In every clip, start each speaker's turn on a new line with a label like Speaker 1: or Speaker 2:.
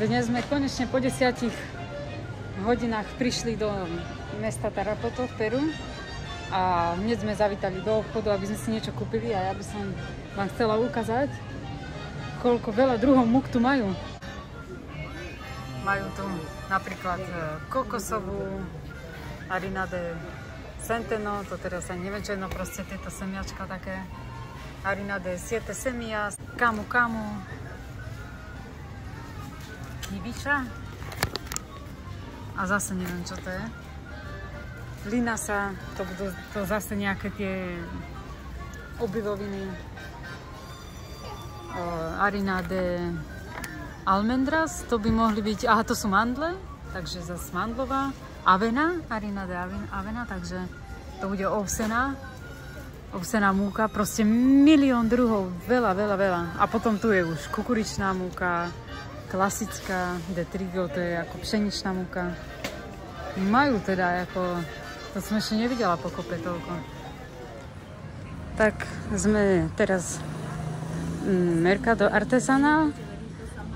Speaker 1: Dnes sme konečne po 10 hodinách prišli do mesta Tarapoto v Peru a hneď sme zavítali do obchodu, aby sme si niečo kúpili a ja by som vám chcela ukázať, koľko veľa druhov múk tu majú. Majú tu napríklad kokosovú, harina de centeno, to teraz ani neviem čo, no proste tieto semiačka také, harina de siete semillas, camu camu, kibiča a zase neviem čo to je. Linasa, to budú to zase nejaké tie obiloviny. Harina de almendras, to by mohli byť, aha, to sú mandle, takže zase mandlová. Avena, harina de avena, takže to bude ovsená múka, proste milión druhov, veľa. A potom tu je už kukuričná múka, klasická, de trigo, to je ako pšeničná múka. Majú teda ako, to som ešte nevidela po kope toľko. Tak sme teraz Mercado Artesanal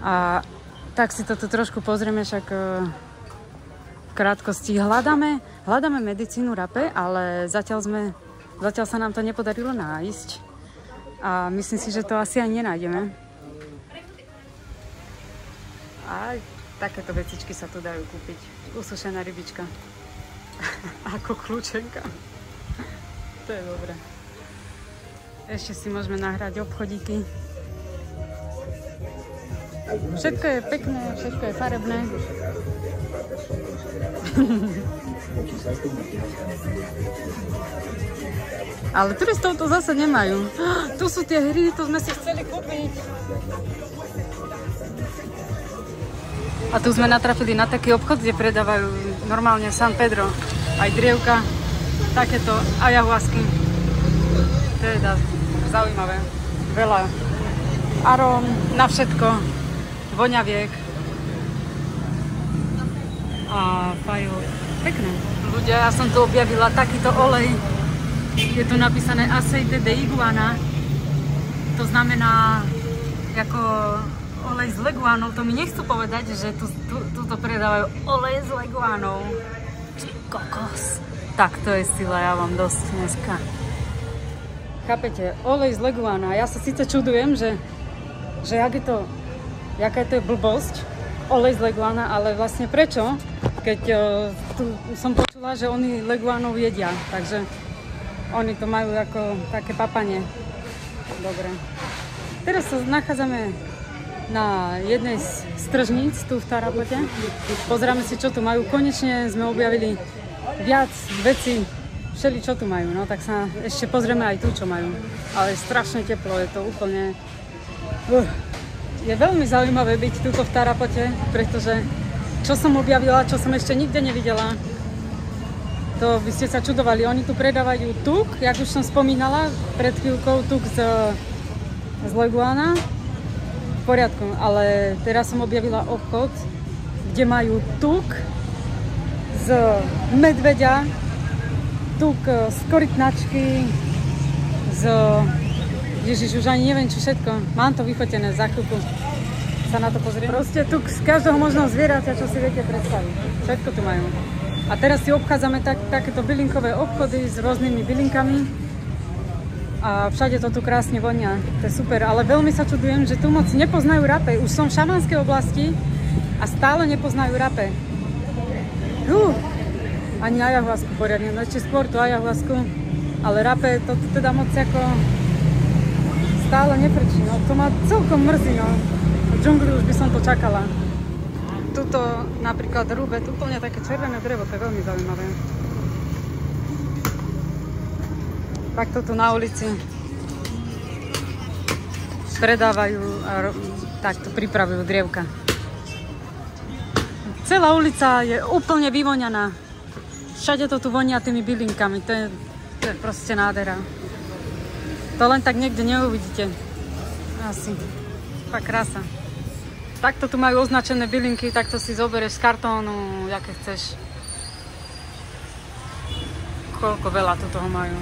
Speaker 1: a tak si to tu trošku pozrieme, však v krátkosti hľadáme medicínu rape, ale zatiaľ sa nám to nepodarilo nájsť a myslím si, že to asi aj nenájdeme. Aj takéto vecičky sa tu dajú kúpiť. Usušená rybička. Ako kľúčenka. To je dobré. Ešte si môžeme nahrať obchodíky. Všetko je pekné, všetko je farebné. Ale turistov to zase nemajú. Tu sú tie hry, to sme si chceli kúpiť. A tu sme natrafili na taký obchod, kde predávajú normálne San Pedro, aj drievka, takéto ayahuasky. To je zaujímavé. Veľa aróm, na všetko, voňaviek a fajok. Pekné. Ľudia, ja som tu objavila takýto olej. Je tu napísané aceite de iguana. To znamená ako olej s leguánou. To mi nechcú povedať, že tu predávajú olej s leguánou. Či kokos. Tak to je sila, ja vám dosť dneska. Chápete? Olej z leguána. Ja sa síce čudujem, že jaká to je blbosť, olej z leguána, ale vlastne prečo? Keď tu som počula, že oni leguánov jedia, takže oni to majú ako také papanie. Dobre. Teraz sa nachádzame na jednej z tržníc tu v Tarapote. Pozráme si, čo tu majú. Konečne sme objavili viac vecí, všeli čo tu majú. No tak sa ešte pozrieme aj tu, čo majú. Ale je strašne teplo, je to úplne... Je veľmi zaujímavé byť tuto v Tarapote, pretože čo som objavila, čo som ešte nikde nevidela, to by ste sa čudovali. Oni tu predávajú tuk, jak už som spomínala pred chvíľkou, tuk z leguána. V poriadku, ale teraz som objavila obchod, kde majú tuk z medveďa, tuk z korytnačky, Ježiš, už ani neviem, čo všetko. Mám to vyfotené, za chvíľku sa na to pozriem. Proste tuk z každého možného zvieraťa, čo si viete predstaviť. Všetko tu majú. A teraz si obchádzame takéto bylinkové obchody s rôznymi bylinkami. A všade to tu krásne vonia. To je super, ale veľmi sa čudujem, že tu moc nepoznajú rape. Už som v šamanskej oblasti a stále nepoznajú rape. Ani ayahuasku poriadne, no ešte skôr tú ayahuasku. Ale rape to teda moc ako stále neprečí, no to ma celkom mrzí, no. V džungli už by som to čakala. Tuto napríklad rúbet, úplne také červené drevo, to je veľmi zaujímavé. Takto tu na ulici predávajú a takto pripravujú drievka. Celá ulica je úplne vyvoňaná. Všade to tu vonia tými bylinkami, to je proste nádhera. To len tak niekde neuvidíte. Asi. Fakt krása. Takto tu majú označené bylinky, takto si zoberieš z kartónu, aké chceš. Koľko veľa tu toho majú.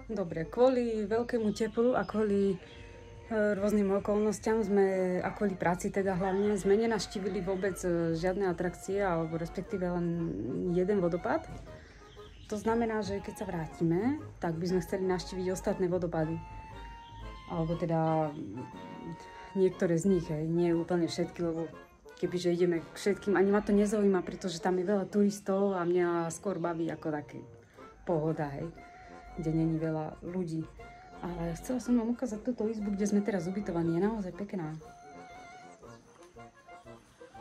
Speaker 1: Dobre, kvôli veľkému teplu a kvôli rôznym okolnostiam sme, a kvôli práci teda hlavne, sme nenavštívili vôbec žiadne atrakcie, alebo respektíve len jeden vodopád. To znamená, že keď sa vrátime, tak by sme chceli navštíviť ostatné vodopády. Alebo teda niektoré z nich, hej, nie úplne všetky, lebo kebyže ideme k všetkým, ani ma to nezaujíma, pretože tam je veľa turistov a mňa skôr baví ako také pohoda, hej, kde není veľa ľudí. Ale chcela som vám ukázať túto izbu, kde sme teraz ubytovaní. Je naozaj pekná.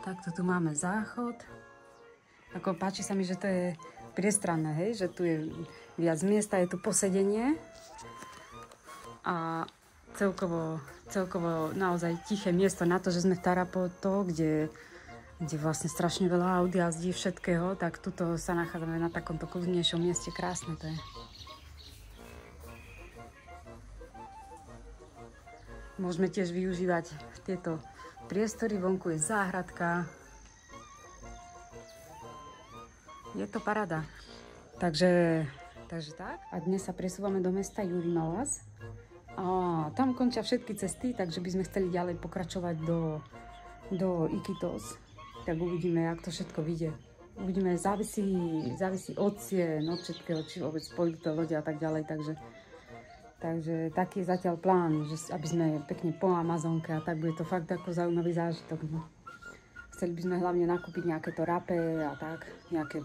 Speaker 1: Takto tu máme záchod. Ako páči sa mi, že to je priestranné, hej, že tu je viac miesta, je tu posedenie. A celkovo naozaj tiché miesto na to, že sme v Tarapoto, kde vlastne strašne veľa aut jazdí všetkého, tak tuto sa nachádzame na takomto kľudnejšom mieste. Krásne to je. Môžeme tiež využívať tieto priestory, vonku je záhradka. Je to paráda. Takže tak. A dnes sa presúvame do mesta Jurinalas. A tam končia všetky cesty, takže by sme chceli ďalej pokračovať do Iquitos. Tak uvidíme, jak to všetko vyjde. Uvidíme, závisí od cien, od všetkého, či vôbec pôjdu to lode a tak ďalej, Takže taký je zatiaľ plán, že aby sme pekne po Amazonke a tak bude to fakt ako zaujímavý zážitok. No. Chceli by sme hlavne nakúpiť nejaké to rape a tak, nejaké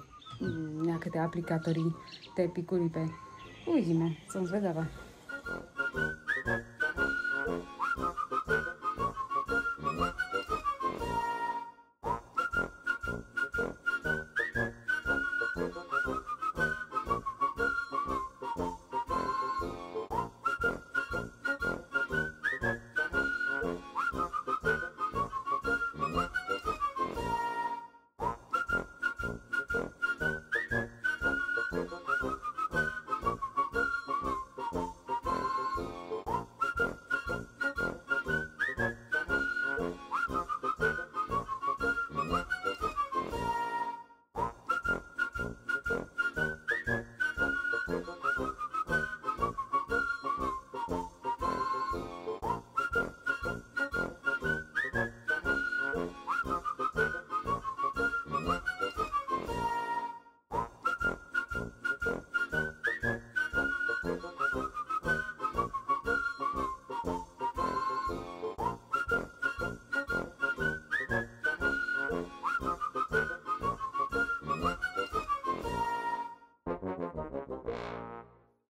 Speaker 1: tie aplikátory, Tepi, Kulipe. Uvidíme, som zvedavá.